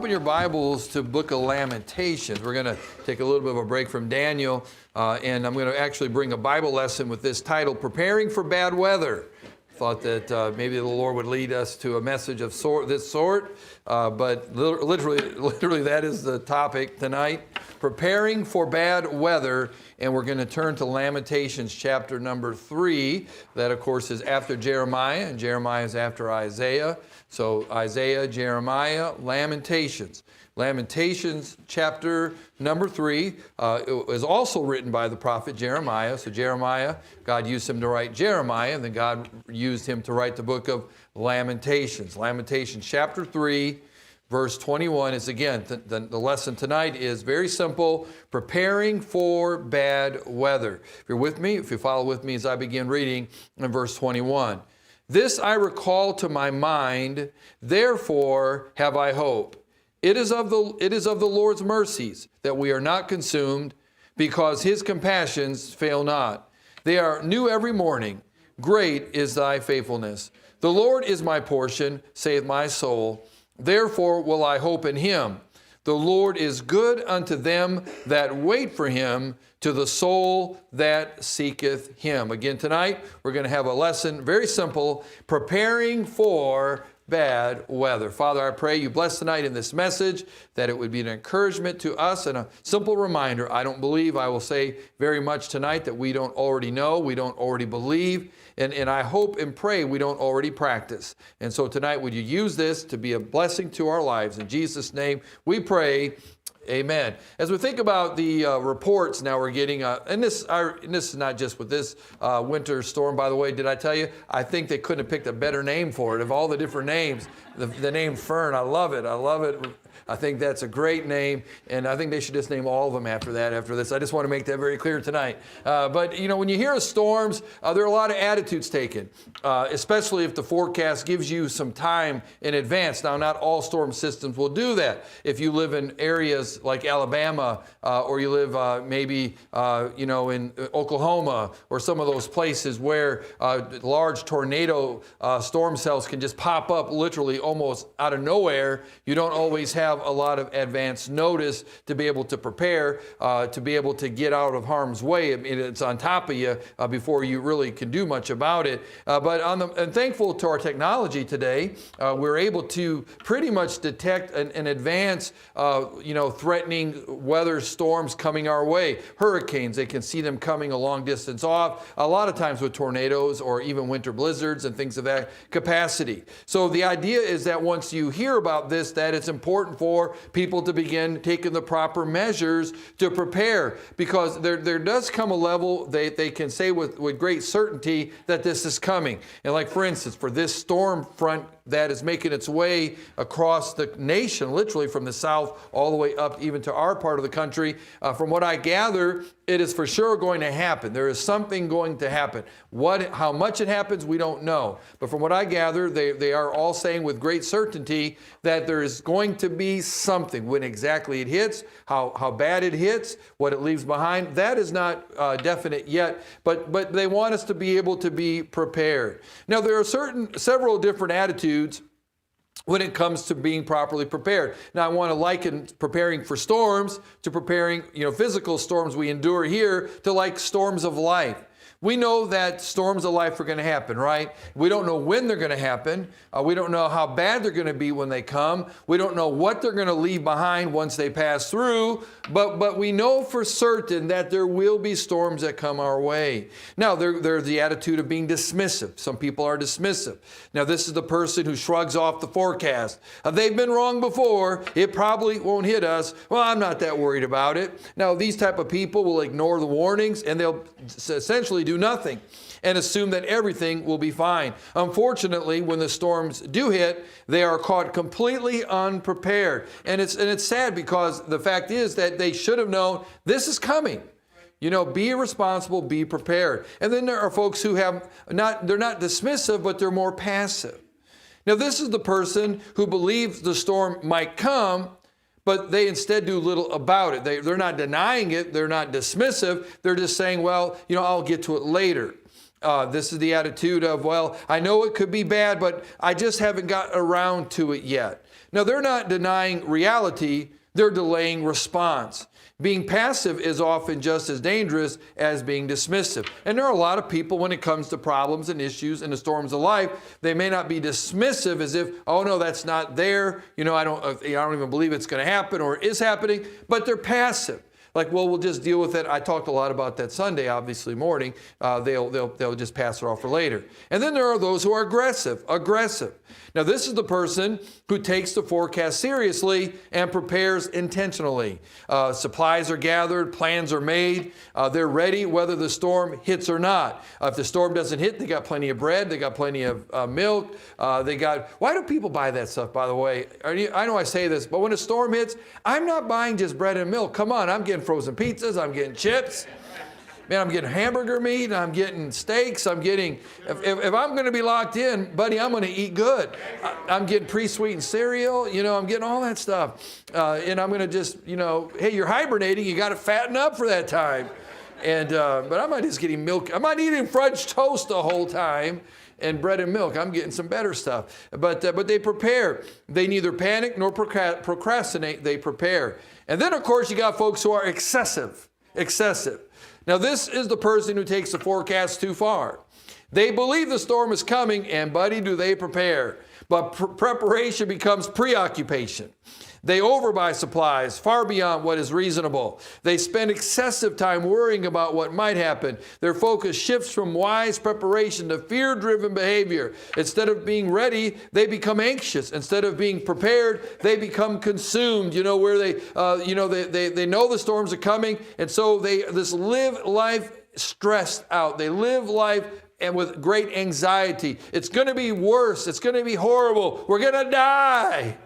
Open your Bibles to the book of Lamentations. We're going to take a little bit of a break from Daniel, and I'm going to actually bring a Bible lesson with this title, Preparing for Bad Weather. Thought that maybe the Lord would lead us to a message of this sort, but literally that is the topic tonight, Preparing for Bad Weather, and we're going to turn to Lamentations chapter number 3. That, of course, is after Jeremiah, and Jeremiah is after Isaiah. So Isaiah, Jeremiah, Lamentations. Lamentations chapter number 3 is also written by the prophet Jeremiah. So Jeremiah, God used him to write Jeremiah, and then God used him to write the book of Lamentations. Lamentations chapter 3, verse 21 is, again, the lesson tonight is very simple, preparing for bad weather. If you're with me, if you follow with me as I begin reading in verse 21. This I recall to my mind, therefore have I hope. It is of the Lord's mercies that we are not consumed, because his compassions fail not. They are new every morning. Great is thy faithfulness. The Lord is my portion, saith my soul. Therefore will I hope in him. The Lord is good unto them that wait for him, to the soul that seeketh him. Again, tonight, we're going to have a lesson, very simple, preparing for bad weather. Father, I pray you bless tonight in this message, that it would be an encouragement to us and a simple reminder. I don't believe I will say very much tonight that we don't already know, we don't already believe, and I hope and pray we don't already practice. And so tonight, would you use this to be a blessing to our lives? In Jesus' name, we pray. Amen. As we think about the reports now we're getting, and this is not just with this winter storm, by the way, did I tell you? I think they couldn't have picked a better name for it. Of all the different names, the name Fern, I love it. I love it. I think that's a great name, and I think they should just name all of them after this. I just want to make that very clear tonight. But, you know, when you hear of storms, there are a lot of attitudes taken, especially if the forecast gives you some time in advance. Now, not all storm systems will do that. If you live in areas like Alabama, or you live maybe, in Oklahoma, or some of those places where large tornado storm cells can just pop up literally almost out of nowhere, you don't always have a lot of advance notice to be able to prepare, to be able to get out of harm's way. I mean, it's on top of you before you really can do much about it. And thankful to our technology today, we're able to pretty much detect in advance, threatening weather storms coming our way. Hurricanes, they can see them coming a long distance off, a lot of times with tornadoes or even winter blizzards and things of that capacity. So the idea is that once you hear about this, that it's important for people to begin taking the proper measures to prepare, because there does come a level they can say with great certainty that this is coming. And like, for instance, for this storm front that is making its way across the nation, literally from the south all the way up even to our part of the country, from what I gather, it is for sure going to happen. There is something going to happen. How much it happens, we don't know. But from what I gather, they are all saying with great certainty that there is going to be something. When exactly it hits, how bad it hits, what it leaves behind, that is not definite yet. But they want us to be able to be prepared. Now, there are several different attitudes when it comes to being properly prepared. Now, I want to liken preparing for storms to preparing, physical storms we endure here to like storms of life. We know that storms of life are going to happen, right? We don't know when they're going to happen. We don't know how bad they're going to be when they come. We don't know what they're going to leave behind once they pass through. But we know for certain that there will be storms that come our way. Now, there's the attitude of being dismissive. Some people are dismissive. Now, this is the person who shrugs off the forecast. They've been wrong before. It probably won't hit us. Well, I'm not that worried about it. Now, these type of people will ignore the warnings, and they'll essentially do nothing and assume that everything will be fine. Unfortunately, when the storms do hit, they are caught completely unprepared. And it's sad, because the fact is that they should have known this is coming. Be responsible, be prepared. And then there are folks who they're not dismissive, but they're more passive. Now, this is the person who believes the storm might come, but they instead do little about it. They're not denying it. They're not dismissive. They're just saying, well, I'll get to it later. This is the attitude of, well, I know it could be bad, but I just haven't got around to it yet. Now, they're not denying reality, they're delaying response. Being passive is often just as dangerous as being dismissive. And there are a lot of people, when it comes to problems and issues and the storms of life, they may not be dismissive as if, oh no, that's not there. I don't even believe it's going to happen or it is happening, but they're passive. Like, well, we'll just deal with it. I talked a lot about that Sunday, obviously, morning. They'll just pass it off for later. And then there are those who are aggressive. Now, this is the person who takes the forecast seriously and prepares intentionally. Supplies are gathered, plans are made. They're ready whether the storm hits or not. If the storm doesn't hit, they got plenty of bread. They got plenty of milk. Why do people buy that stuff, by the way? I know I say this, but when a storm hits, I'm not buying just bread and milk. Come on, I'm getting frozen pizzas. I'm getting chips. Man, I'm getting hamburger meat, I'm getting steaks, if I'm going to be locked in, buddy, I'm going to eat good. I'm getting pre-sweetened cereal, I'm getting all that stuff. And I'm going to just, hey, you're hibernating, you got to fatten up for that time. But I'm not just getting milk. I'm not eating French toast the whole time and bread and milk. I'm getting some better stuff. But they prepare. They neither panic nor procrastinate, they prepare. And then, of course, you got folks who are excessive. Now, this is the person who takes the forecast too far. They believe the storm is coming, and buddy, do they prepare. But preparation becomes preoccupation. They overbuy supplies far beyond what is reasonable. They spend excessive time worrying about what might happen. Their focus shifts from wise preparation to fear-driven behavior. Instead of being ready, they become anxious. Instead of being prepared, they become consumed. Where they know the storms are coming, and so they live life stressed out. They live life and with great anxiety. It's going to be worse. It's going to be horrible. We're going to die.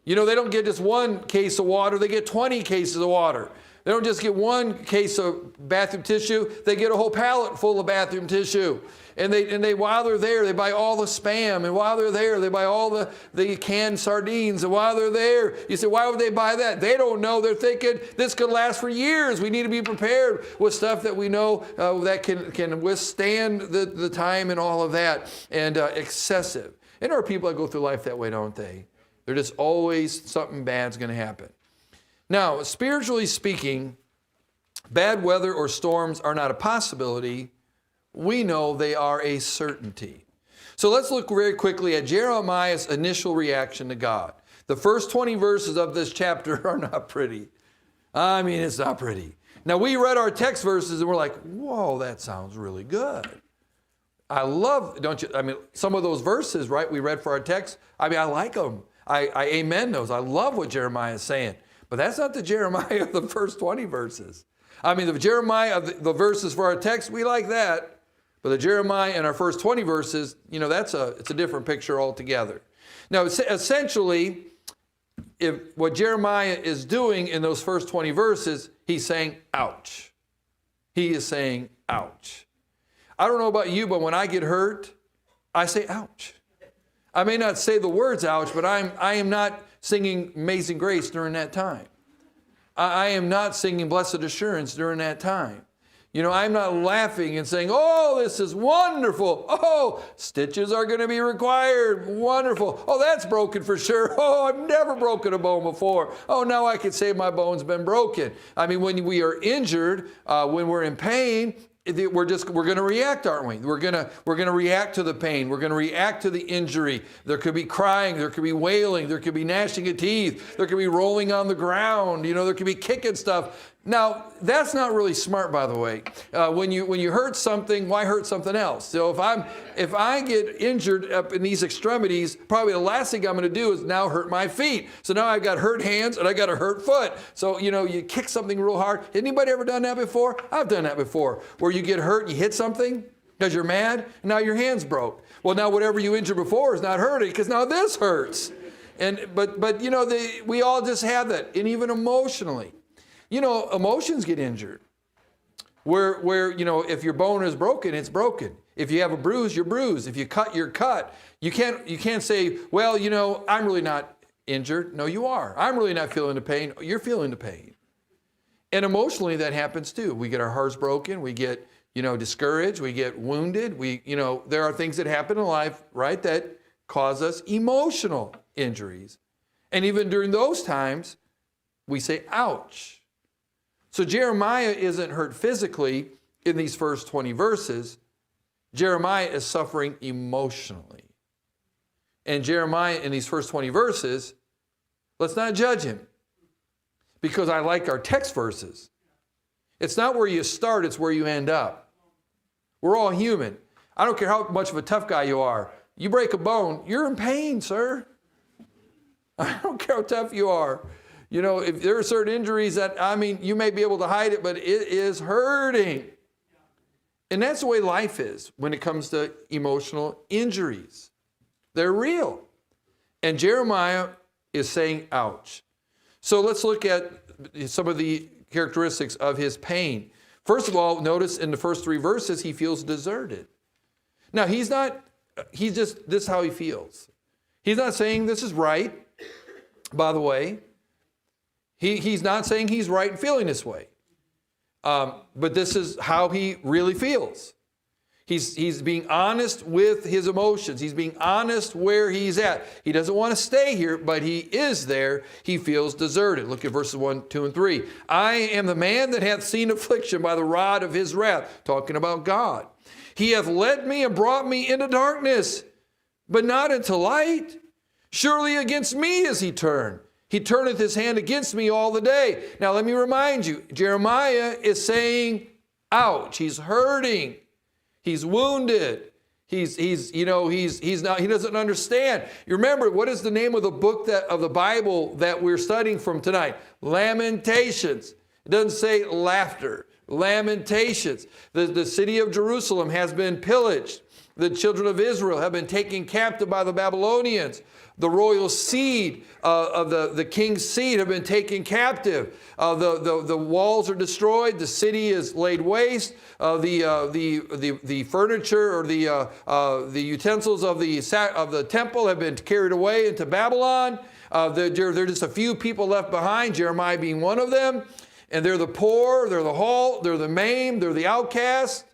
They don't get just one case of water, they get 20 cases of water. They don't just get one case of bathroom tissue, they get a whole pallet full of bathroom tissue. And they while they're there, they buy all the Spam. And while they're there, they buy all the canned sardines. And while they're there, you say, why would they buy that? They don't know. They're thinking this could last for years. We need to be prepared with stuff that we know that can withstand the time and all of that. And excessive. And there are people that go through life that way, don't they? They're just always something bad's going to happen. Now, spiritually speaking, bad weather or storms are not a possibility. We know they are a certainty. So let's look very quickly at Jeremiah's initial reaction to God. The first 20 verses of this chapter are not pretty. It's not pretty. Now, we read our text verses and we're like, whoa, that sounds really good. I love, don't you? Some of those verses, right, we read for our text. I like them. I amen those. I love what Jeremiah is saying. But that's not the Jeremiah of the first 20 verses. The Jeremiah of the verses for our text, we like that. But the Jeremiah in our first 20 verses, it's a different picture altogether. Now, essentially, what Jeremiah is doing in those first 20 verses, he's saying, ouch. He is saying, ouch. I don't know about you, but when I get hurt, I say, ouch. I may not say the words ouch, but I am not singing Amazing Grace during that time. I am not singing Blessed Assurance during that time. I'm not laughing and saying, oh, this is wonderful. Oh, stitches are going to be required. Wonderful. Oh, that's broken for sure. Oh, I've never broken a bone before. Oh, now I can say my bone's been broken. When we are injured, when we're in pain, we're going to react, aren't we? We're going to react to the pain. We're going to react to the injury. There could be crying. There could be wailing. There could be gnashing of teeth. There could be rolling on the ground. There could be kicking stuff. Now, that's not really smart, by the way. When you hurt something, why hurt something else? So if I get injured up in these extremities, probably the last thing I'm going to do is now hurt my feet. So now I've got hurt hands and I got a hurt foot. So you kick something real hard. Anybody ever done that before? I've done that before. Where you get hurt, you hit something because you're mad, and now your hand's broke. Well, now whatever you injured before is not hurting because now this hurts. But we all just have that, and even emotionally. Emotions get injured. Where if your bone is broken, it's broken. If you have a bruise, you're bruised. If you cut, you're cut. You can't say, well, I'm really not injured. No, you are. I'm really not feeling the pain. You're feeling the pain. And emotionally, that happens too. We get our hearts broken. We get, discouraged. We get wounded. There are things that happen in life, right, that cause us emotional. injuries. And even during those times, we say, ouch. So Jeremiah isn't hurt physically in these first 20 verses. Jeremiah is suffering emotionally. And Jeremiah in these first 20 verses, let's not judge him, because I like our text verses. It's not where you start, it's where you end up. We're all human. I don't care how much of a tough guy you are. You break a bone, you're in pain, sir. I don't care how tough you are. You know, if there are certain injuries that, you may be able to hide it, but it is hurting. And that's the way life is when it comes to emotional injuries. They're real. And Jeremiah is saying, ouch. So let's look at some of the characteristics of his pain. First of all, notice in the first 3 verses, he feels deserted. Now, this is how he feels. He's not saying this is right, by the way. He's not saying he's right in feeling this way. But this is how he really feels. He's being honest with his emotions. He's being honest where he's at. He doesn't want to stay here, but he is there. He feels deserted. Look at verses 1, 2, and 3. I am the man that hath seen affliction by the rod of his wrath. Talking about God. He hath led me and brought me into darkness, but not into light. Surely against me is he turned. He turneth his hand against me all the day. Now let me remind you, Jeremiah is saying, ouch, he's hurting. He's wounded. He doesn't understand. You remember, what is the name of the book of the Bible that we're studying from tonight? Lamentations. It doesn't say laughter. Lamentations. The city of Jerusalem has been pillaged. The children of Israel have been taken captive by the Babylonians. The royal seed of the king's seed have been taken captive. The walls are destroyed. The city is laid waste. The furniture or the utensils of the temple have been carried away into Babylon. There are just a few people left behind, Jeremiah being one of them. And they're the poor, they're the halt, they're the maimed, they're the outcast.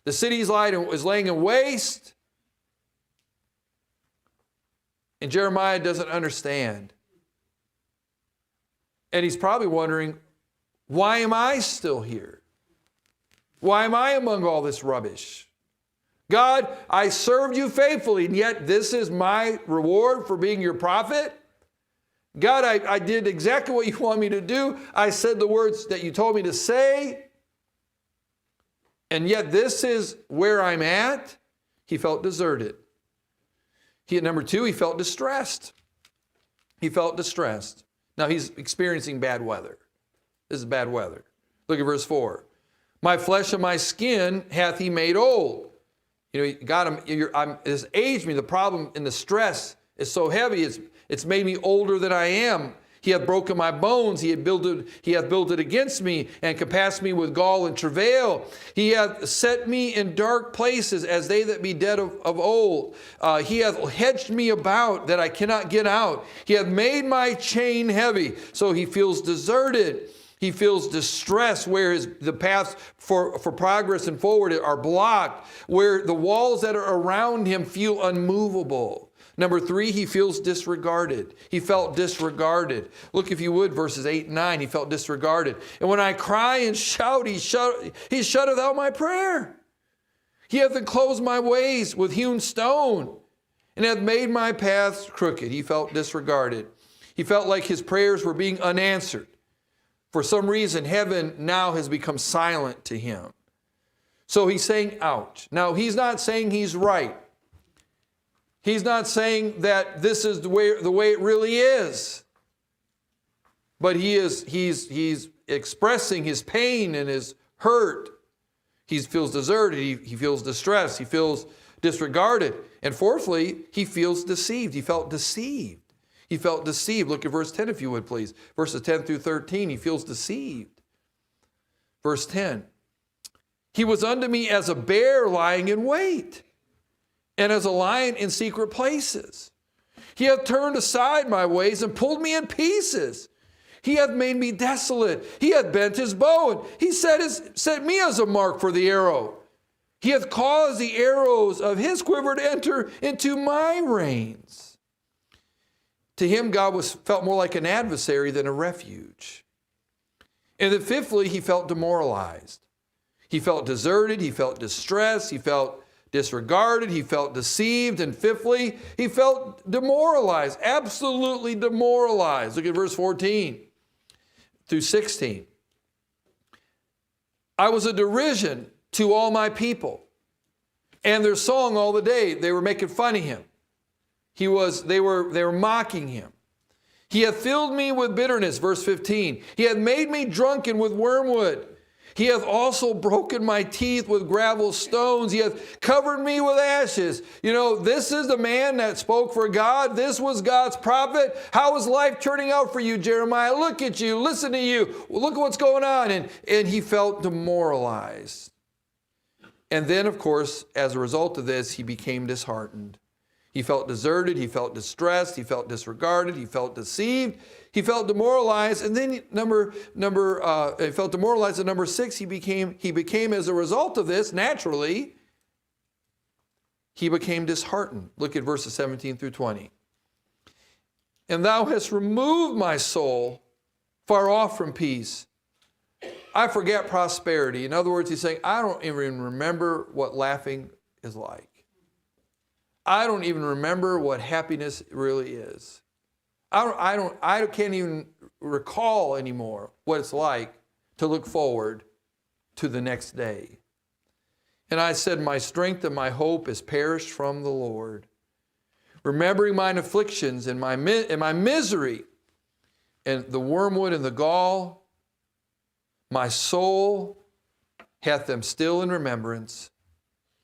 The city is laying in waste. And Jeremiah doesn't understand. And he's probably wondering, why am I still here? Why am I among all this rubbish? God, I served you faithfully, and yet this is my reward for being your prophet? God, I did exactly what you want me to do. I said the words that you told me to say. And yet this is where I'm at. He felt deserted. Number 2, he felt distressed. He felt distressed. Now he's experiencing bad weather. This is bad weather. Look at verse 4. My flesh and my skin hath he made old. You know, God, it's aged me. The problem and the stress is so heavy. It's made me older than I am. He hath broken my bones. He hath built it against me, and compassed me with gall and travail. He hath set me in dark places, as they that be dead of old. He hath hedged me about, that I cannot get out. He hath made my chain heavy. So he feels deserted. He feels distressed, where the paths for progress and forward are blocked, where the walls that are around him feel unmovable. Number 3, he feels disregarded. He felt disregarded. Look, if you would, verses 8 and 9, he felt disregarded. And when I cry and shout, he shutteth out my prayer. He hath enclosed my ways with hewn stone, and hath made my paths crooked. He felt disregarded. He felt like his prayers were being unanswered. For some reason, heaven now has become silent to him. So he's saying, ouch. Now, he's not saying he's right. He's not saying that this is the way it really is. But he's expressing his pain and his hurt. He feels deserted. He feels distressed. He feels disregarded. And fourthly, he feels deceived. He felt deceived. He felt deceived. Look at verse 10 if you would, please. Verses 10 through 13, he feels deceived. Verse 10. He was unto me as a bear lying in wait, and as a lion in secret places. He hath turned aside my ways and pulled me in pieces. He hath made me desolate. He hath bent his bow, and he set me as a mark for the arrow. He hath caused the arrows of his quiver to enter into my reins. To him, God felt more like an adversary than a refuge. And then fifthly, he felt demoralized. He felt deserted. He felt distressed. He felt disregarded. He felt deceived. And fifthly, he felt demoralized, absolutely demoralized. Look at verse 14 through 16. I was a derision to all my people, and their song all the day, they were making fun of him. They were mocking him. He hath filled me with bitterness, verse 15. He hath made me drunken with wormwood. He hath also broken my teeth with gravel stones. He hath covered me with ashes. You know, this is the man that spoke for God. This was God's prophet. How is life turning out for you, Jeremiah? Look at you. Listen to you. Look at what's going on. And he felt demoralized. And then, of course, as a result of this, he became disheartened. He felt deserted, he felt distressed, he felt disregarded, he felt deceived, he felt demoralized, and then he felt demoralized. At number 6, he became as a result of this, naturally, he became disheartened. Look at verses 17 through 20. And thou hast removed my soul far off from peace. I forget prosperity. In other words, he's saying, I don't even remember what laughing is like. I don't even remember what happiness really is. I can't even recall anymore what it's like to look forward to the next day. And I said, my strength and my hope is perished from the Lord. Remembering mine afflictions and my misery and the wormwood and the gall, my soul hath them still in remembrance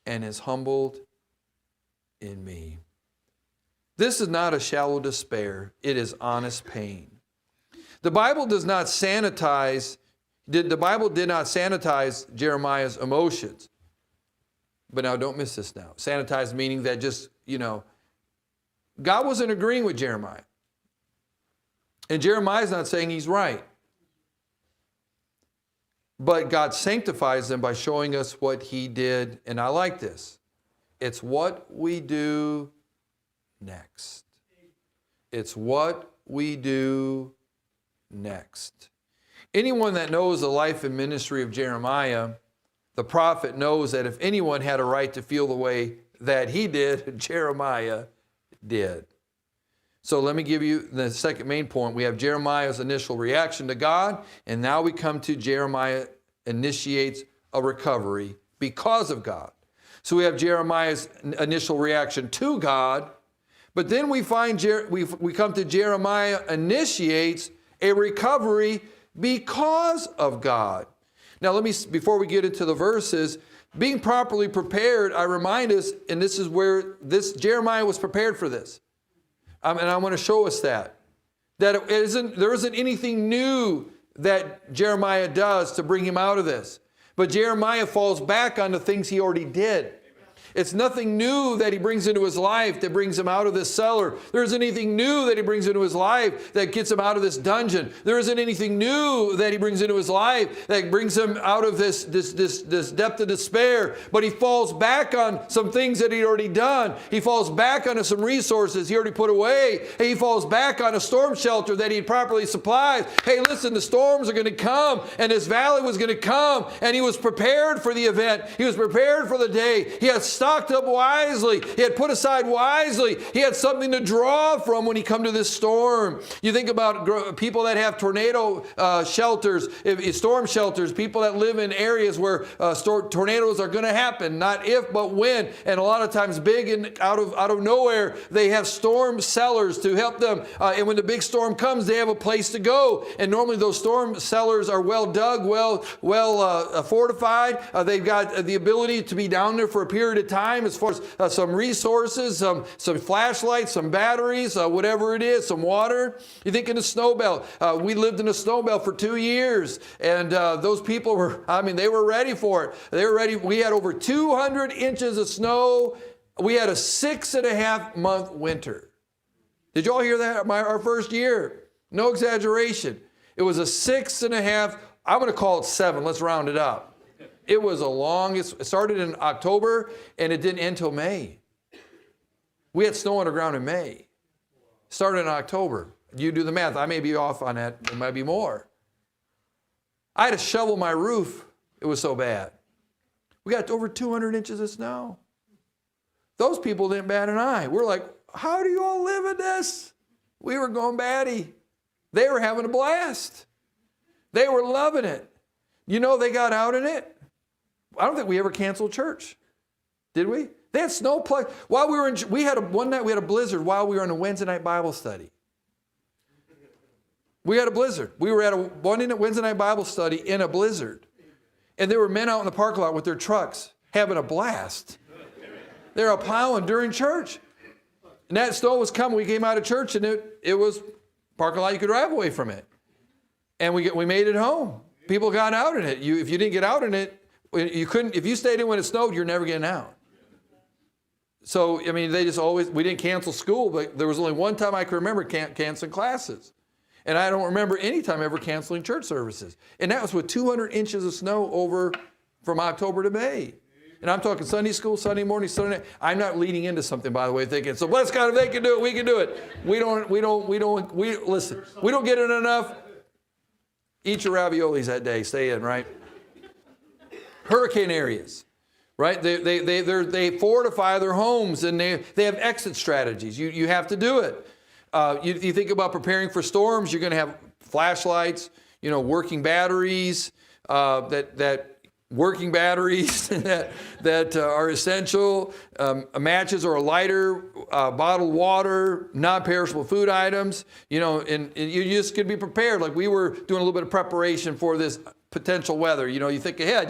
and is humbled in me. This is not a shallow despair. It is honest pain. The Bible did not sanitize Jeremiah's emotions. But now don't miss this now. Sanitize meaning that just, God wasn't agreeing with Jeremiah. And Jeremiah's not saying he's right. But God sanctifies them by showing us what he did. And I like this. It's what we do next. It's what we do next. Anyone that knows the life and ministry of Jeremiah, the prophet, knows that if anyone had a right to feel the way that he did, Jeremiah did. So let me give you the second main point. We have Jeremiah's initial reaction to God, and now we come to Jeremiah initiates a recovery because of God. So we have Jeremiah's initial reaction to God, but then we find we come to Jeremiah initiates a recovery because of God. Now before we get into the verses, being properly prepared, I remind us, and this is where Jeremiah was prepared for this. And I want to show us that there isn't anything new that Jeremiah does to bring him out of this. But Jeremiah falls back on the things he already did. It's nothing new that he brings into his life that brings him out of this cellar. There isn't anything new that he brings into his life that gets him out of this dungeon. There isn't anything new that he brings into his life that brings him out of this depth of despair. But he falls back on some things that he'd already done. He falls back onto some resources he already put away. He falls back on a storm shelter that he'd properly supplied. Hey, listen, the storms are going to come, and this valley was going to come, and he was prepared for the event. He was prepared for the day. He had stocked up wisely. He had put aside wisely. He had something to draw from when he come to this storm. You think about people that have tornado shelters, storm shelters, people that live in areas where tornadoes are going to happen, not if, but when. And a lot of times big and out of nowhere, they have storm cellars to help them. And when the big storm comes, they have a place to go. And normally those storm cellars are well dug, well fortified. They've got the ability to be down there for a period of time as far as some resources, some flashlights, some batteries, whatever it is, some water. You think in the snow belt. We lived in a snow belt for 2 years, and those people they were ready for it. They were ready. We had over 200 inches of snow. We had a 6.5-month winter. Did you all hear that? Our first year. No exaggeration. It was a 6.5, I'm going to call it 7. Let's round it up. It was it started in October and it didn't end till May. We had snow on the ground in May. Started in October. You do the math. I may be off on that. It might be more. I had to shovel my roof. It was so bad. We got over 200 inches of snow. Those people didn't bat an eye. We're like, how do you all live in this? We were going batty. They were having a blast. They were loving it. You know, they got out in it. I don't think we ever canceled church. Did we? They had snow plug. While we were in, one night we had a blizzard while we were in a Wednesday night Bible study. We had a blizzard. We were at a Wednesday night Bible study in a blizzard. And there were men out in the parking lot with their trucks having a blast. They were plowing during church. And that snow was coming. We came out of church and it was parking lot. You could drive away from it. And we made it home. People got out in it. If you didn't get out in it, you couldn't. If you stayed in when it snowed, you're never getting out. So, I mean, we didn't cancel school, but there was only one time I can remember canceling classes. And I don't remember any time ever canceling church services. And that was with 200 inches of snow over from October to May. And I'm talking Sunday school, Sunday morning, Sunday night. I'm not leading into something, by the way, thinking, so bless God, if they can do it, we can do it. Listen, we don't get it enough. Eat your raviolis that day, stay in, right? Hurricane areas, right? They fortify their homes and they have exit strategies. You have to do it. You think about preparing for storms, you're going to have flashlights, working batteries, working batteries that are essential, matches or a lighter, bottled water, non-perishable food items, and you just could be prepared. Like we were doing a little bit of preparation for this potential weather. You think ahead.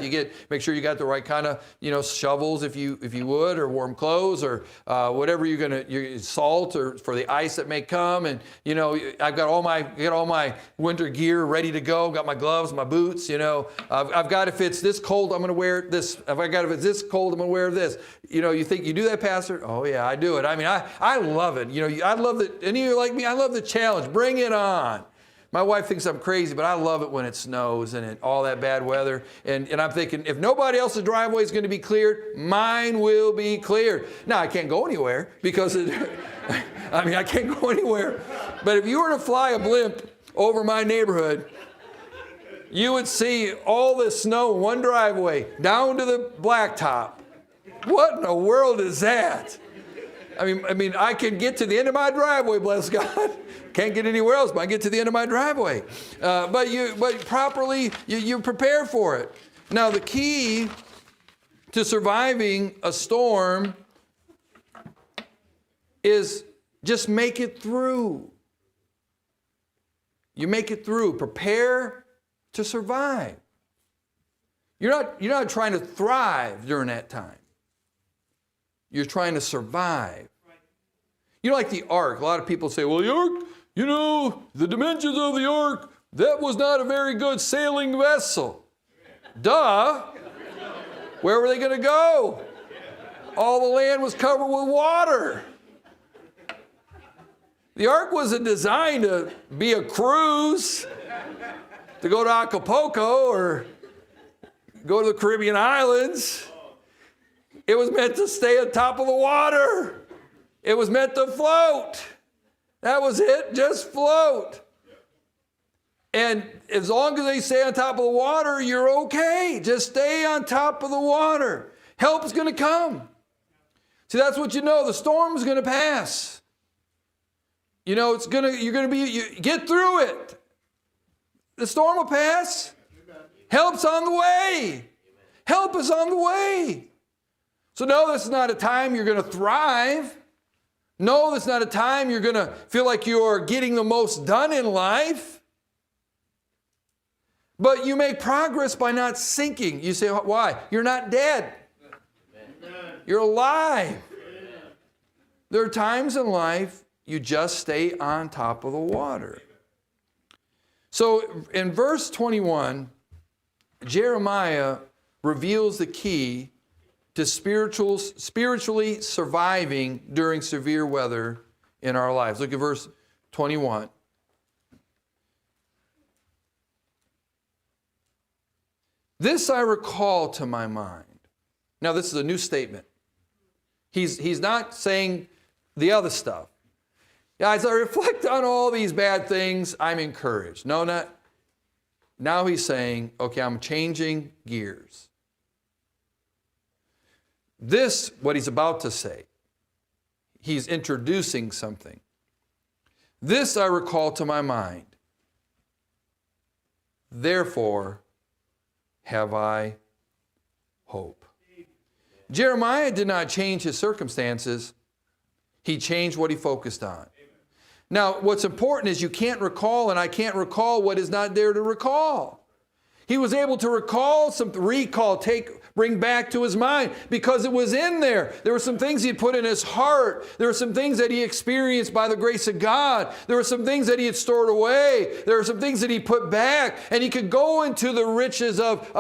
Make sure you got the right kind of shovels if you would, or warm clothes, or whatever you're salt or for the ice that may come. And I've got all my winter gear ready to go. Got my gloves, my boots. I've got, if it's this cold, I'm going to wear this. If it's this cold, I'm going to wear this. You think you do that, Pastor? Oh yeah, I do it. I mean, I love it. I love it. Any of you like me? I love the challenge. Bring it on. My wife thinks I'm crazy, but I love it when it snows and all that bad weather. And I'm thinking, if nobody else's driveway is going to be cleared, mine will be cleared. Now, I can't go anywhere because, I can't go anywhere. But if you were to fly a blimp over my neighborhood, you would see all this snow in one driveway down to the blacktop. What in the world is that? I mean, I can get to the end of my driveway, bless God. Can't get anywhere else, but I get to the end of my driveway. But properly, you prepare for it. Now, the key to surviving a storm is just make it through. You make it through. Prepare to survive. You're not trying to thrive during that time. You're trying to survive. Like the ark. A lot of people say, well, the ark, the dimensions of the ark, that was not a very good sailing vessel. Duh. Where were they going to go? All the land was covered with water. The ark wasn't designed to be a cruise, to go to Acapulco or go to the Caribbean islands. It was meant to stay on top of the water. It was meant to float. That was it, just float. And as long as they stay on top of the water, you're okay. Just stay on top of the water. Help's going to come. See, that's what the storm's going to pass. You're going to get through it. The storm will pass. Help's on the way. Help is on the way. So no, this is not a time you're going to thrive. No, this is not a time you're going to feel like you're getting the most done in life. But you make progress by not sinking. You say, why? You're not dead. You're alive. There are times in life you just stay on top of the water. So in verse 21, Jeremiah reveals the key to spiritually surviving during severe weather in our lives. Look at verse 21. This I recall to my mind. Now, this is a new statement. He's not saying the other stuff. As I reflect on all these bad things, I'm encouraged. No, not. Now he's saying, okay, I'm changing gears. This, what he's about to say, he's introducing something. This I recall to my mind. Therefore have I hope. Jeremiah did not change his circumstances. He changed what he focused on. Now, what's important is you can't recall, and I can't recall what is not there to recall. He was able to bring back to his mind because it was in there. There were some things he had put in his heart. There were some things that he experienced by the grace of God. There were some things that he had stored away. There were some things that he put back. And he could go into the riches of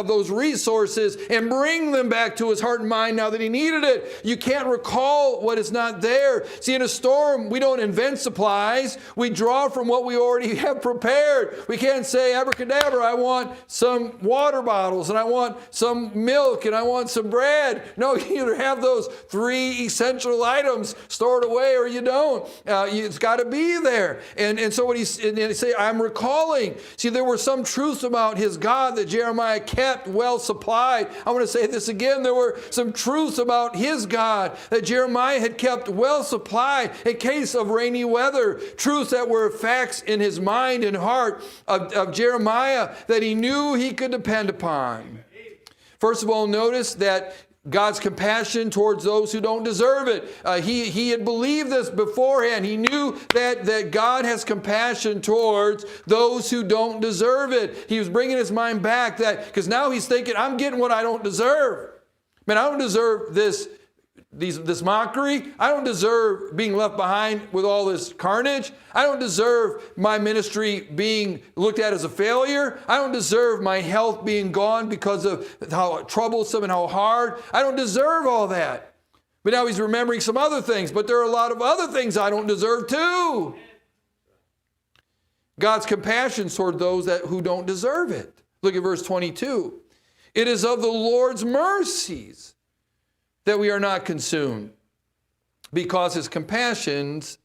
those resources and bring them back to his heart and mind now that he needed it. You can't recall what is not there. See, in a storm, we don't invent supplies. We draw from what we already have prepared. We can't say, abracadabra, I want some water bottles and I want some milk and I want some bread. No, you either have those three essential items stored away or you don't. It's got to be there. And so what he say, I'm recalling. See, there were some truths about his God that Jeremiah kept well supplied. I want to say this again. There were some truths about his God that Jeremiah had kept well supplied in case of rainy weather. Truths that were facts in his mind and heart of Jeremiah that he knew he could depend upon. First of all, notice that God's compassion towards those who don't deserve it. He had believed this beforehand. He knew that God has compassion towards those who don't deserve it. He was bringing his mind back that, because now he's thinking, I'm getting what I don't deserve. Man, I don't deserve this mockery. I don't deserve being left behind with all this carnage. I don't deserve my ministry being looked at as a failure. I don't deserve my health being gone because of how troublesome and how hard. I don't deserve all that. But now he's remembering some other things. But there are a lot of other things I don't deserve too. God's compassion toward those who don't deserve it. Look at verse 22. It is of the Lord's mercies that we are not consumed, because his compassions,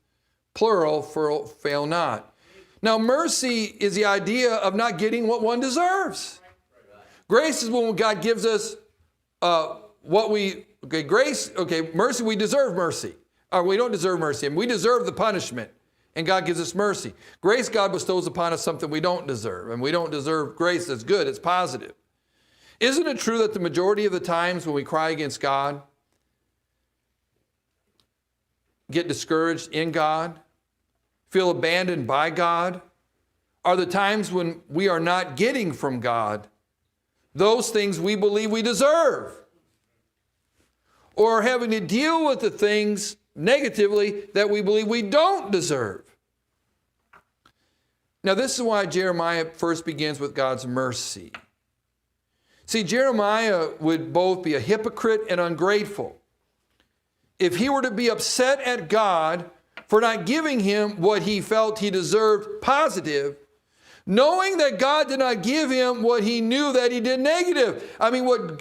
plural, fail not. Now, mercy is the idea of not getting what one deserves. Grace is when God gives us mercy, we deserve mercy. Or we don't deserve mercy, and we deserve the punishment, and God gives us mercy. Grace, God bestows upon us something we don't deserve, and we don't deserve grace that's good, it's positive. Isn't it true that the majority of the times when we cry against God, get discouraged in God, feel abandoned by God, are the times when we are not getting from God those things we believe we deserve, or having to deal with the things negatively that we believe we don't deserve. Now, this is why Jeremiah first begins with God's mercy. See, Jeremiah would both be a hypocrite and ungrateful if he were to be upset at God for not giving him what he felt he deserved positive, knowing that God did not give him what he knew that he did negative. I mean, what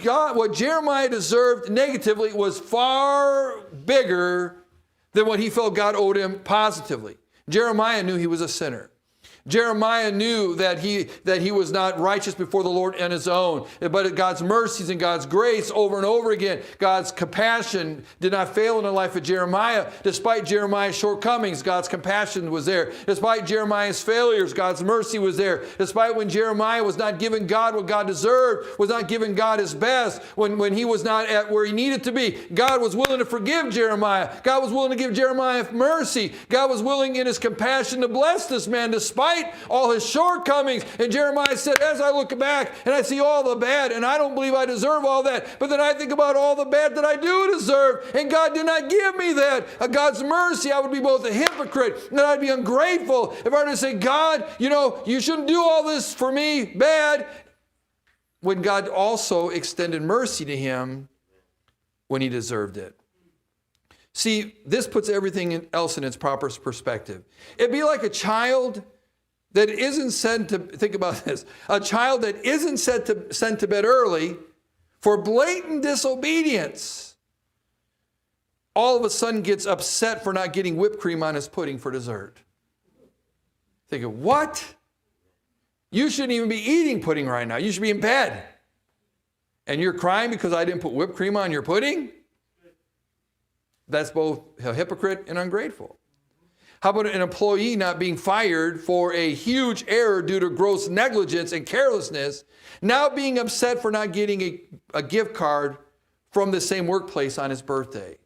Jeremiah deserved negatively was far bigger than what he felt God owed him positively. Jeremiah knew he was a sinner. Jeremiah knew that he was not righteous before the Lord on his own, but God's mercies and God's grace over and over again, God's compassion did not fail in the life of Jeremiah. Despite Jeremiah's shortcomings, God's compassion was there. Despite Jeremiah's failures, God's mercy was there. Despite when Jeremiah was not giving God what God deserved, was not giving God his best, when he was not at where he needed to be, God was willing to forgive Jeremiah. God was willing to give Jeremiah mercy. God was willing in his compassion to bless this man despite all his shortcomings. And Jeremiah said, as I look back and I see all the bad, and I don't believe I deserve all that, but then I think about all the bad that I do deserve, and God did not give me that. God's mercy, I would be both a hypocrite and I'd be ungrateful if I were to say, God, you shouldn't do all this for me, bad, when God also extended mercy to him when he deserved it. See, this puts everything else in its proper perspective. It'd be like a child that isn't sent to, think about this, a child that isn't sent to, bed early for blatant disobedience. all of a sudden gets upset for not getting whipped cream on his pudding for dessert. Thinking, what? You shouldn't even be eating pudding right now. You should be in bed. And you're crying because I didn't put whipped cream on your pudding? That's both a hypocrite and ungrateful. How about an employee not being fired for a huge error due to gross negligence and carelessness, now being upset for not getting a gift card from the same workplace on his birthday?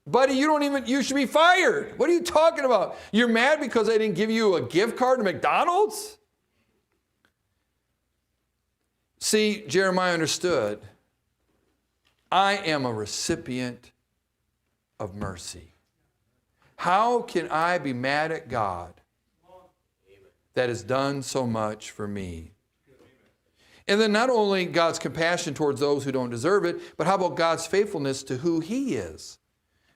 Buddy, you should be fired. What are you talking about? You're mad because they didn't give you a gift card to McDonald's? See, Jeremiah understood, I am a recipient of mercy. How can I be mad at God that has done so much for me? And then not only God's compassion towards those who don't deserve it, but how about God's faithfulness to who He is?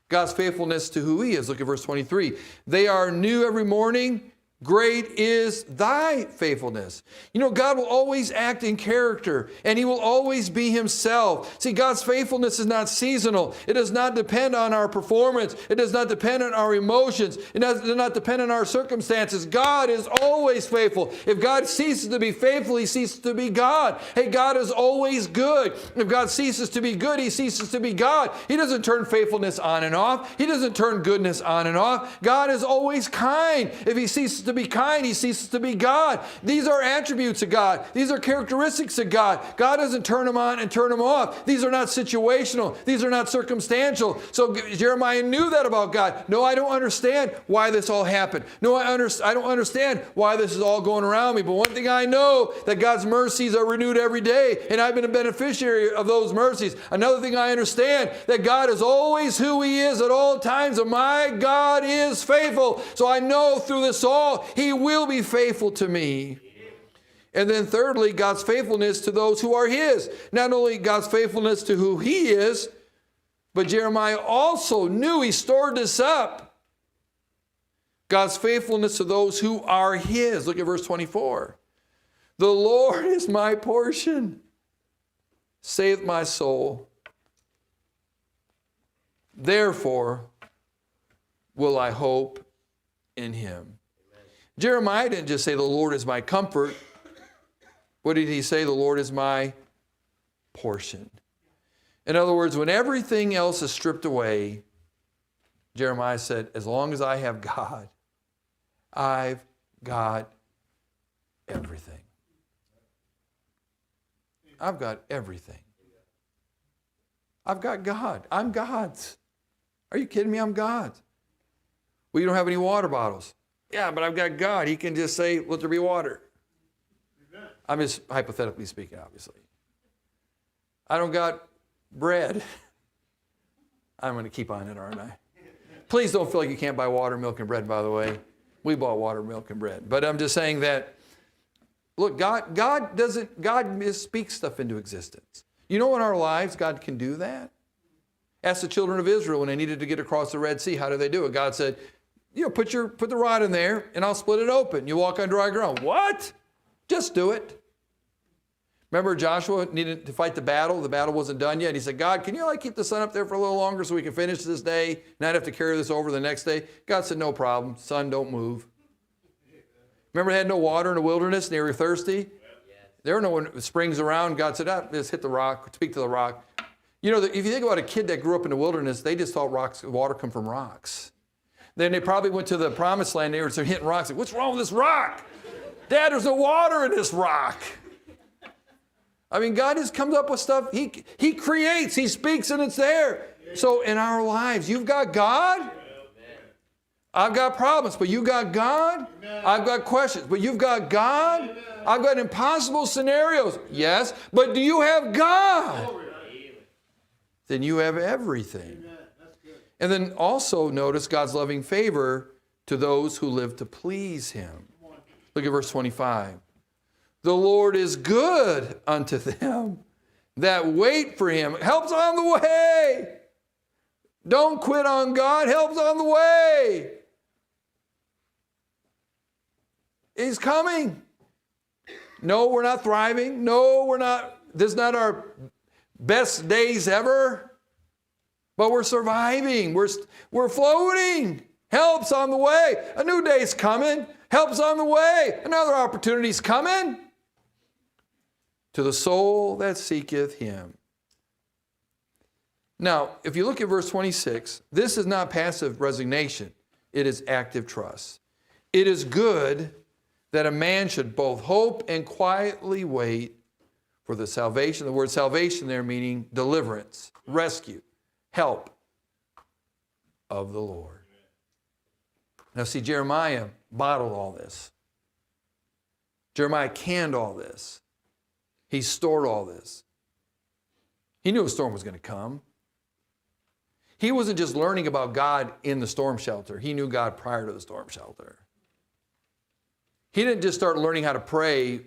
God's faithfulness to who He is. Look at verse 23. They are new every morning. Great is thy faithfulness. You know, God will always act in character, and He will always be Himself. See, God's faithfulness is not seasonal. It does not depend on our performance. It does not depend on our emotions. It does not depend on our circumstances. God is always faithful. If God ceases to be faithful, He ceases to be God. Hey, God is always good. If God ceases to be good, He ceases to be God. He doesn't turn faithfulness on and off. He doesn't turn goodness on and off. God is always kind. If He ceases to be kind, He ceases to be God. These are attributes of God. These are characteristics of God. God doesn't turn them on and turn them off. These are not situational. These are not circumstantial. So Jeremiah knew that about God. No, I don't understand why this all happened. No, I don't understand why this is all going around me. But one thing I know, that God's mercies are renewed every day, and I've been a beneficiary of those mercies. Another thing I understand, that God is always who He is at all times, and my God is faithful. So I know through this all, He will be faithful to me. And then thirdly, God's faithfulness to those who are His. Not only God's faithfulness to who He is, but Jeremiah also knew, he stored this up, God's faithfulness to those who are His. Look at verse 24. The Lord is my portion, saith my soul. Therefore will I hope in Him. Jeremiah didn't just say, the Lord is my comfort. What did he say? The Lord is my portion. In other words, when everything else is stripped away, Jeremiah said, as long as I have God, I've got everything. I've got everything. I've got God. I'm God's. Are you kidding me? I'm God's. Well, you don't have any water bottles. Yeah, but I've got God. He can just say, let there be water. Amen. I'm just hypothetically speaking, obviously. I don't got bread. I'm going to keep on it, aren't I? Please don't feel like you can't buy water, milk, and bread, by the way. We bought water, milk, and bread. But I'm just saying that, look, God speaks stuff into existence. You know, in our lives, God can do that. Ask the children of Israel when they needed to get across the Red Sea, how did they do it? God said, put the rod in there and I'll split it open. You walk on dry ground. What? Just do it. Remember Joshua needed to fight the battle. The battle wasn't done yet. He said, God, can you keep the sun up there for a little longer so we can finish this day, not have to carry this over the next day? God said, no problem. Sun, don't move. Remember they had no water in the wilderness and they were thirsty? There were no springs around. God said, just hit the rock, speak to the rock. If you think about a kid that grew up in the wilderness, they just thought water come from rocks. Then they probably went to the promised land. They were hitting rocks. Like, what's wrong with this rock? Dad, there's no water in this rock. I mean, God just comes up with stuff. He creates. He speaks and it's there. So in our lives, you've got God. I've got problems, but you got God. I've got questions, but you've got God. I've got impossible scenarios. Yes, but do you have God? Then you have everything. And then also notice God's loving favor to those who live to please Him. Look at verse 25. The Lord is good unto them that wait for Him. Help's on the way. Don't quit on God. Help's on the way. He's coming. No, we're not thriving. No, we're not. This is not our best days ever. But we're surviving. We're floating. Help's on the way. A new day's coming. Help's on the way. Another opportunity's coming. To the soul that seeketh him. Now, if you look at verse 26, this is not passive resignation. It is active trust. It is good that a man should both hope and quietly wait for the salvation. The word salvation there meaning deliverance, rescue, help of the Lord. Now see, Jeremiah bottled all this. Jeremiah canned all this. He stored all this. He knew a storm was going to come. He wasn't just learning about God in the storm shelter. He knew God prior to the storm shelter. He didn't just start learning how to pray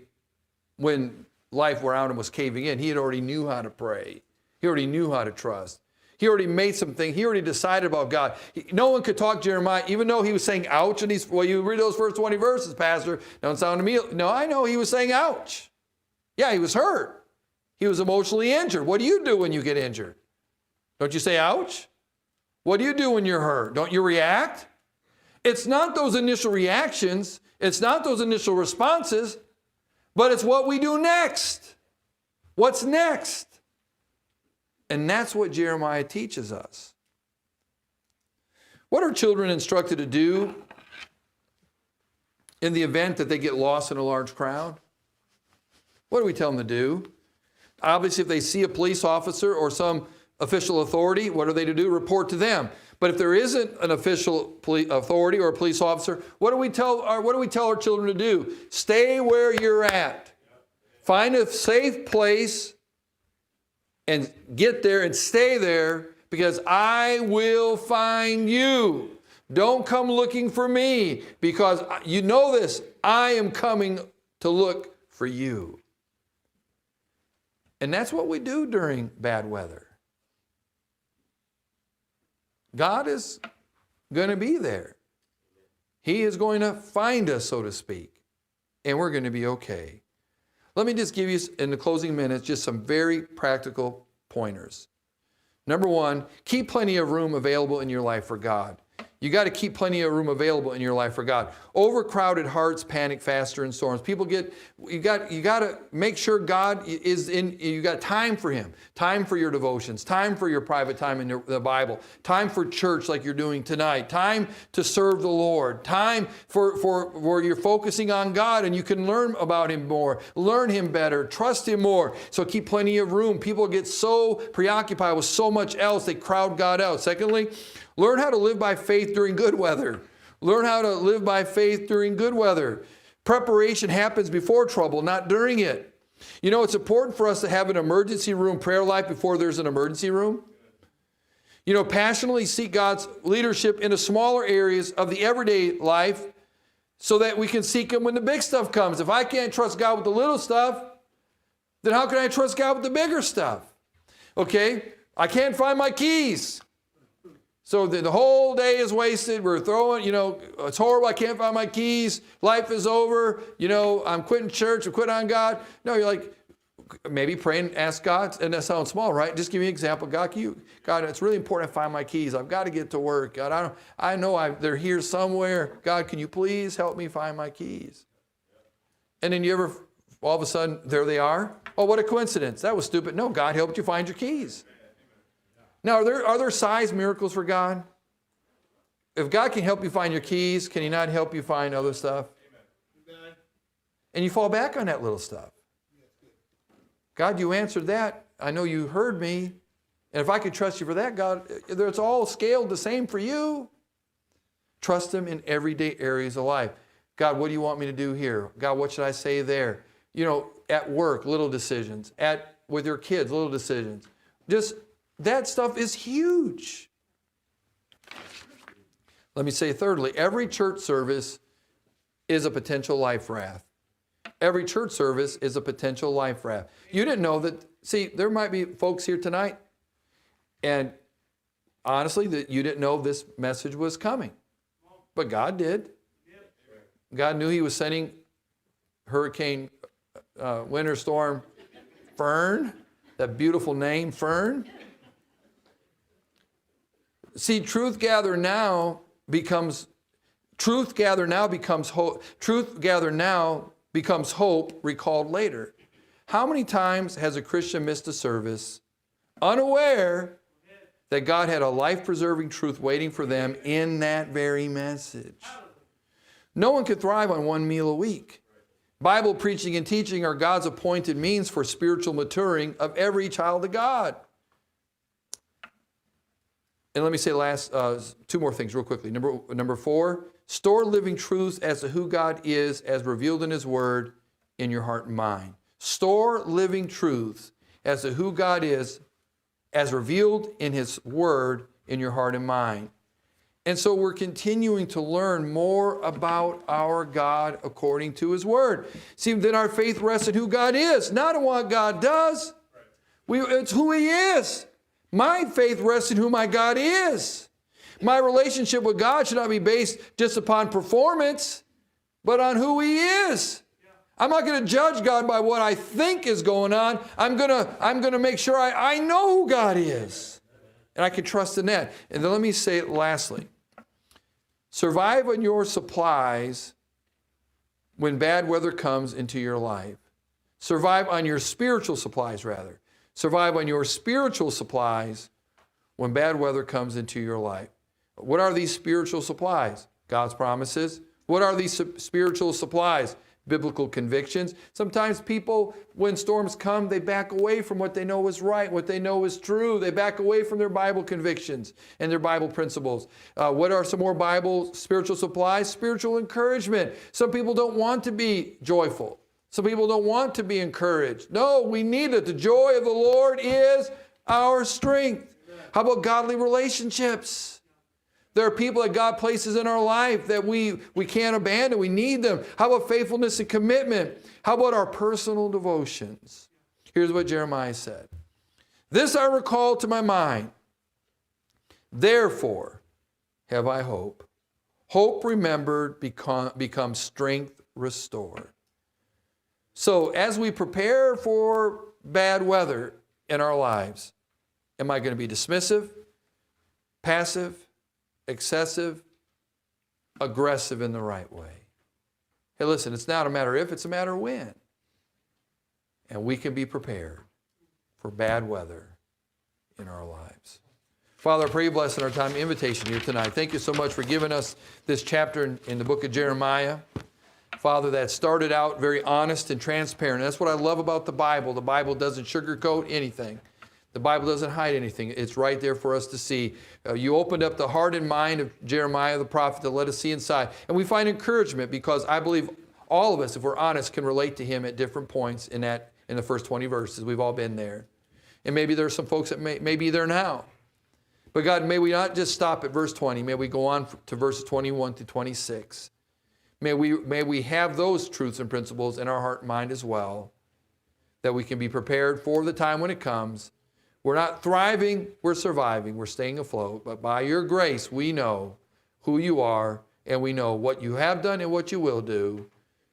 when life around him was caving in. He had already knew how to pray. He already knew how to trust. He already made something. He already decided about God. No one could talk Jeremiah, even though he was saying ouch. And you read those first 20 verses, Pastor, don't sound to me. No, I know he was saying ouch. Yeah, he was hurt. He was emotionally injured. What do you do when you get injured? Don't you say ouch? What do you do when you're hurt? Don't you react? It's not those initial reactions. It's not those initial responses, but it's what we do next. What's next? And that's what Jeremiah teaches us. What are children instructed to do in the event that they get lost in a large crowd? What do we tell them to do? Obviously, if they see a police officer or some official authority, what are they to do? Report to them. But if there isn't an official authority or a police officer, what do we tell our children to do? Stay where you're at. Find a safe place and get there and stay there, because I will find you. Don't come looking for me, because you know this, I am coming to look for you. And that's what we do during bad weather. God is going to be there. He is going to find us, so to speak, and we're going to be okay. Let me just give you, in the closing minutes, just some very practical pointers. Number one, keep plenty of room available in your life for God. You got to keep plenty of room available in your life for God. Overcrowded hearts panic faster in storms. You got to make sure God is in, you got time for Him, time for your devotions, time for your private time in the Bible, time for church like you're doing tonight, time to serve the Lord, time for where you're focusing on God and you can learn about Him more, learn Him better, trust Him more. So keep plenty of room. People get so preoccupied with so much else, they crowd God out. Secondly, learn how to live by faith during good weather. Learn how to live by faith during good weather. Preparation happens before trouble, not during it. You know, it's important for us to have an emergency room prayer life before there's an emergency room. You know, passionately seek God's leadership in the smaller areas of the everyday life so that we can seek Him when the big stuff comes. If I can't trust God with the little stuff, then how can I trust God with the bigger stuff? Okay, I can't find my keys. So the whole day is wasted. We're throwing, it's horrible. I can't find my keys. Life is over. I'm quitting church. I'm quitting on God. No, you're like, maybe pray and ask God. And that sounds small, right? Just give me an example. God, it's really important I find my keys. I've got to get to work. God, I know they're here somewhere. God, can you please help me find my keys? And then you ever, all of a sudden, there they are. Oh, what a coincidence. That was stupid. No, God helped you find your keys. Now, are there size miracles for God? If God can help you find your keys, can He not help you find other stuff? Amen. And you fall back on that little stuff. God, you answered that. I know you heard me. And if I could trust you for that, God, it's all scaled the same for you. Trust Him in everyday areas of life. God, what do you want me to do here? God, what should I say there? At work, little decisions. With your kids, little decisions. That stuff is huge. Let me say thirdly, every church service is a potential life raft. Every church service is a potential life raft. You didn't know that. See, there might be folks here tonight, and honestly, that you didn't know this message was coming. But God did. God knew He was sending Hurricane Winter Storm Fern, that beautiful name, Fern. See, truth gather now becomes hope. Truth gather now becomes hope recalled later. How many times has a Christian missed a service unaware that God had a life-preserving truth waiting for them in that very message? No one can thrive on one meal a week. Bible preaching and teaching are God's appointed means for spiritual maturing of every child of God. And let me say two more things real quickly. Number 4, store living truths as to who God is as revealed in His Word in your heart and mind. Store living truths as to who God is as revealed in His Word in your heart and mind. And so we're continuing to learn more about our God according to His Word. See, then our faith rests in who God is, not in what God does. It's who He is. My faith rests in who my God is. My relationship with God should not be based just upon performance, but on who He is. I'm not going to judge God by what I think is going on. I'm going to make sure I know who God is. And I can trust in that. And then let me say it lastly. Survive on your supplies when bad weather comes into your life. Survive on your spiritual supplies, rather. Survive on your spiritual supplies when bad weather comes into your life. What are these spiritual supplies? God's promises. What are these spiritual supplies? Biblical convictions. Sometimes people, when storms come, they back away from what they know is right, what they know is true. They back away from their Bible convictions and their Bible principles. What are some more Bible spiritual supplies? Spiritual encouragement. Some people don't want to be joyful. Some people don't want to be encouraged. No, we need it. The joy of the Lord is our strength. How about godly relationships? There are people that God places in our life that we can't abandon. We need them. How about faithfulness and commitment? How about our personal devotions? Here's what Jeremiah said. This I recall to my mind. Therefore have I hope. Hope remembered becomes strength restored. So as we prepare for bad weather in our lives, am I going to be dismissive, passive, excessive, aggressive in the right way? Hey, listen, it's not a matter if, it's a matter of when. And we can be prepared for bad weather in our lives. Father, I pray you bless in our time of invitation here tonight. Thank you so much for giving us this chapter in the book of Jeremiah. Father, that started out very honest and transparent. That's what I love about the Bible. The Bible doesn't sugarcoat anything. The Bible doesn't hide anything. It's right there for us to see. You opened up the heart and mind of Jeremiah the prophet to let us see inside. And we find encouragement because I believe all of us, if we're honest, can relate to him at different points in the first 20 verses. We've all been there. And maybe there are some folks that may be there now. But God, may we not just stop at verse 20. May we go on to verses 21 to 26. May we have those truths and principles in our heart and mind as well, that we can be prepared for the time when it comes. We're not thriving, we're surviving, we're staying afloat. But by your grace, we know who you are, and we know what you have done and what you will do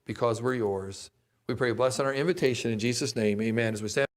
because we're yours. We pray a blessing on our invitation in Jesus' name. Amen. As we stand